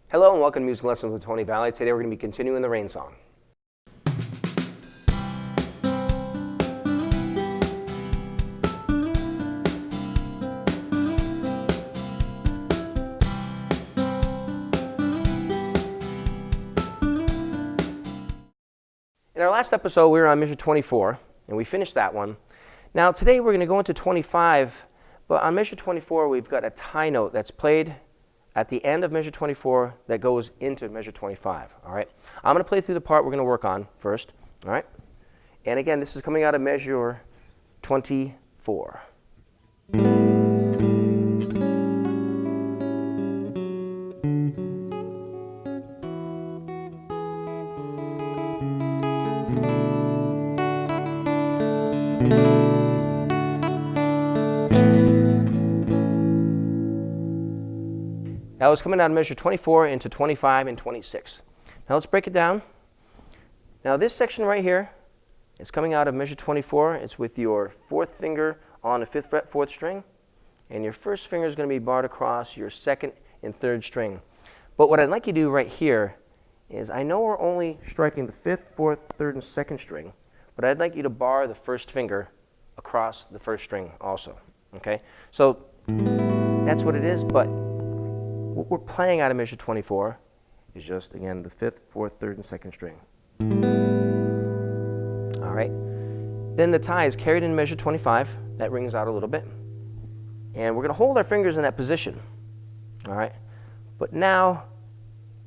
Hello and welcome to Music Lessons with Tony Valley. Today we're going to be continuing the rain song. In our last episode we were on measure 24 and we finished that one. Now today we're going to go into 25, but on measure 24 we've got a tie note that's played at the end of measure 24 that goes into measure 25, all right? I'm going to play through the part we're going to work on first, all right? And again, this is coming out of measure 24. That was coming out of measure 24 into 25 and 26. Now let's break it down. Now this section right here is coming out of measure 24. It's with your fourth finger on the 5th fret, 4th string, and your first finger is going to be barred across your 2nd and 3rd string. But what I'd like you to do right here is, I know we're only striking the 5th, 4th, 3rd, and 2nd string, but I'd like you to bar the first finger across the 1st string also. Okay? So that's what it is, but what we're playing out of measure 24 is just, again, the 5th, 4th, 3rd, and 2nd string. All right. Then the tie is carried in measure 25. That rings out a little bit. And we're going to hold our fingers in that position. All right. But now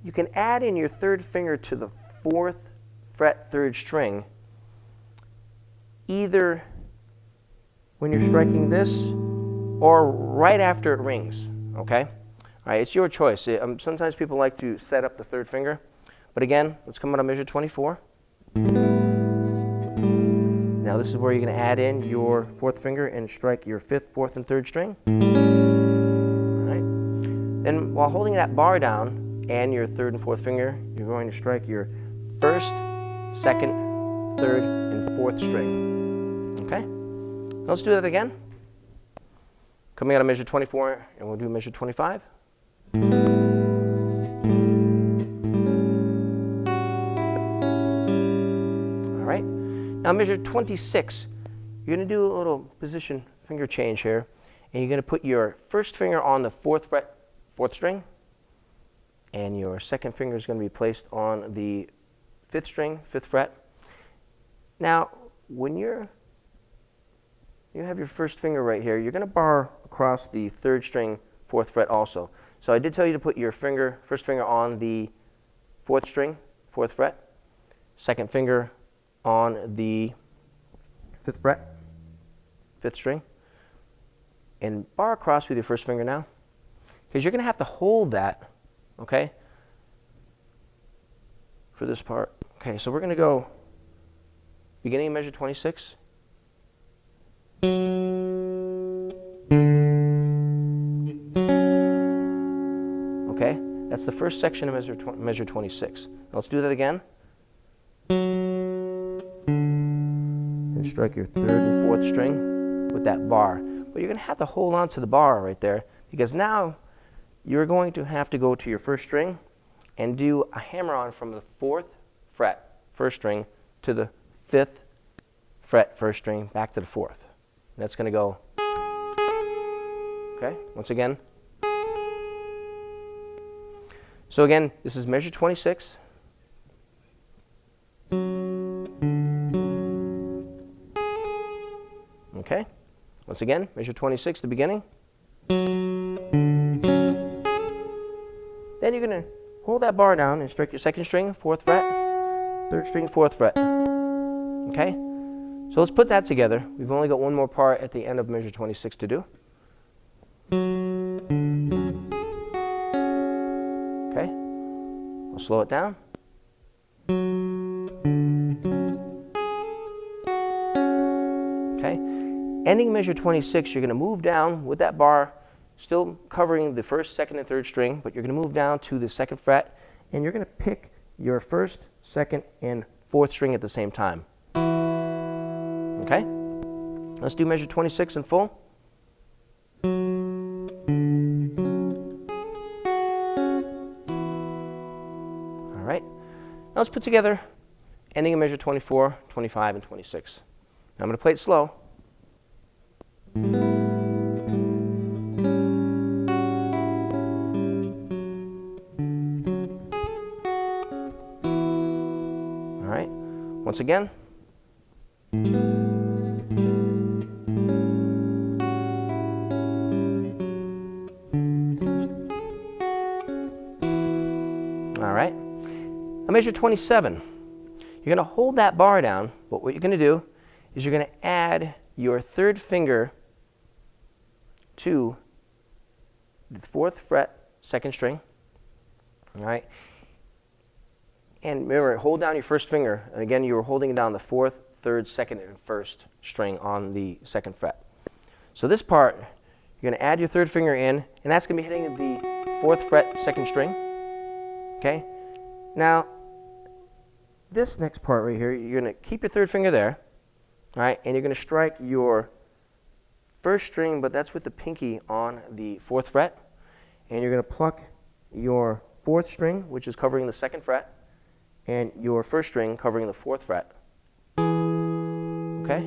you can add in your 3rd finger to the 4th fret, 3rd string, either when you're striking this or right after it rings. Okay? All right, it's your choice. Sometimes people like to set up the 3rd finger. But again, let's come out of measure 24. Now this is where you're going to add in your 4th finger and strike your 5th, 4th, and 3rd string. All right. Then while holding that bar down and your 3rd and 4th finger, you're going to strike your 1st, 2nd, 3rd, and 4th string. Okay? Let's do that again. Coming out of measure 24, and we'll do measure 25. All right. Now measure 26. You're going to do a little position finger change here, and you're going to put your 1st finger on the 4th fret, 4th string, and your 2nd finger is going to be placed on the 5th string, 5th fret. Now, when you have your 1st finger right here, you're going to bar across the 3rd string, 4th fret also. So I did tell you to put your 1st finger on the 4th string, 4th fret, 2nd finger on the 5th fret, 5th string, and bar across with your 1st finger now, because you're going to have to hold that, okay, for this part. Okay, so we're going to go beginning of measure 26. Okay, that's the first section of measure 26. Now let's do that again. And strike your 3rd and 4th string with that bar. But you're going to have to hold on to the bar right there, because now you're going to have to go to your 1st string and do a hammer-on from the 4th fret, 1st string, to the 5th fret, 1st string, back to the 4th. And that's going to go, okay, once again. So again, this is measure 26. Okay, once again, measure 26, the beginning. Then you're going to hold that bar down and strike your 2nd string, 4th fret, 3rd string, 4th fret. Okay, so let's put that together. We've only got one more part at the end of measure 26 to do. Okay, I'll slow it down. Okay, ending measure 26, you're going to move down with that bar, still covering the 1st, 2nd, and 3rd string, but you're going to move down to the 2nd fret, and you're going to pick your 1st, 2nd, and 4th string at the same time. Okay, let's do measure 26 in full. right? Now let's put together ending in measure 24, 25, and 26. Now I'm going to play it slow. All right, once again. All right, now measure 27. You're going to hold that bar down, but what you're going to do is you're going to add your third finger to the 4th fret, 2nd string. All right, and remember, hold down your first finger, and again, you were holding down the 4th, 3rd, 2nd, and 1st string on the 2nd fret. So this part, you're going to add your 3rd finger in, and that's going to be hitting the 4th fret, 2nd string. Okay, now this next part right here, you're going to keep your 3rd finger there, all right, and you're going to strike your 1st string, but that's with the pinky on the 4th fret, and you're going to pluck your 4th string, which is covering the 2nd fret, and your 1st string covering the 4th fret. Okay?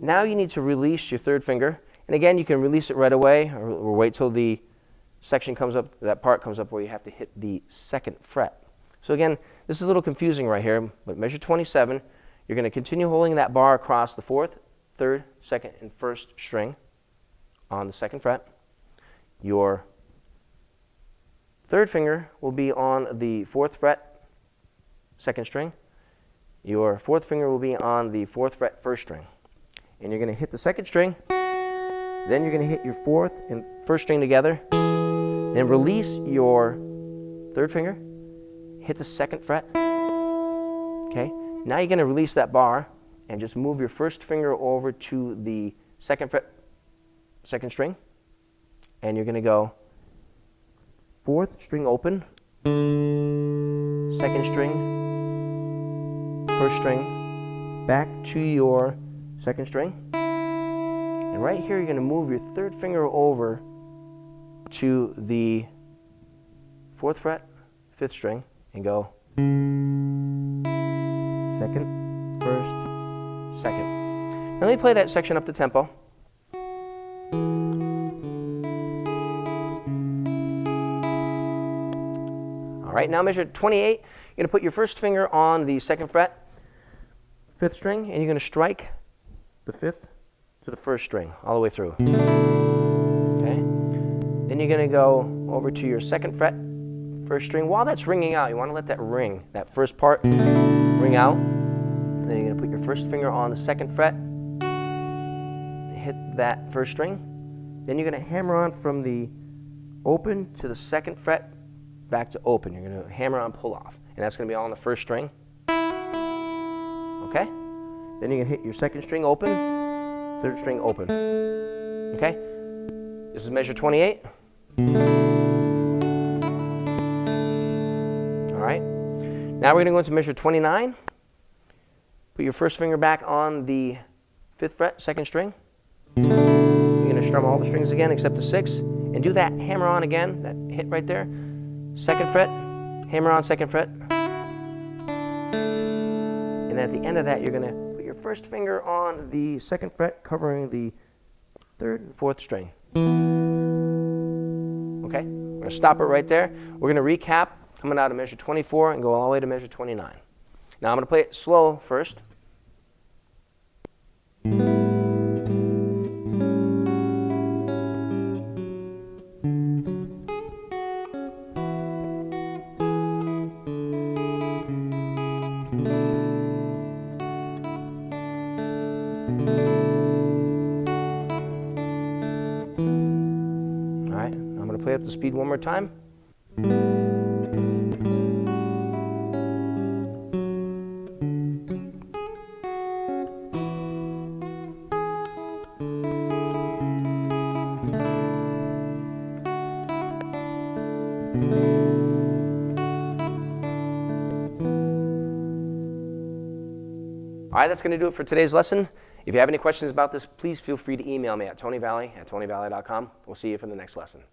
Now you need to release your 3rd finger, and again, you can release it right away, or wait till the section comes up, that part comes up where you have to hit the 2nd fret. So again, this is a little confusing right here, but measure 27, you're going to continue holding that bar across the 4th, 3rd, 2nd, and 1st string on the 2nd fret. Your 3rd finger will be on the 4th fret, 2nd string. Your 4th finger will be on the 4th fret, 1st string. And you're going to hit the 2nd string, then you're going to hit your 4th and 1st string together, then release your 3rd finger, hit the 2nd fret. Okay, now you're going to release that bar and just move your 1st finger over to the 2nd fret, 2nd string, and you're going to go 4th string open, 2nd string, 1st string, back to your 2nd string, and right here you're going to move your 3rd finger over to the 4th fret, 5th string, and go 2nd, 1st, 2nd. Now let me play that section up to tempo. All right, now measure 28. You're going to put your 1st finger on the 2nd fret, 5th string, and you're going to strike the 5th to the 1st string all the way through. Okay. Then you're going to go over to your 2nd fret, 1st string. While that's ringing out, you want to let that ring, that first part ring out. Then you're going to put your 1st finger on the 2nd fret, hit that 1st string. Then you're going to hammer on from the open to the 2nd fret, back to open. You're going to hammer on pull off, and that's going to be all on the 1st string. Okay? Then you're going to hit your 2nd string open, 3rd string open. Okay? This is measure 28. All right. Now we're going to go into measure 29. Put your 1st finger back on the 5th fret, 2nd string. You're going to strum all the strings again except the 6th, and do that hammer on again, that hit right there. 2nd fret, hammer on 2nd fret. And at the end of that, you're going to put your 1st finger on the 2nd fret, covering the 3rd and 4th string. Okay, we're going to stop it right there. We're going to recap coming out of measure 24 and go all the way to measure 29. Now I'm going to play it slow first. Play up the speed one more time. All right, that's going to do it for today's lesson. If you have any questions about this, please feel free to email me at tonyvalley@tonyvalley.com. We'll see you for the next lesson.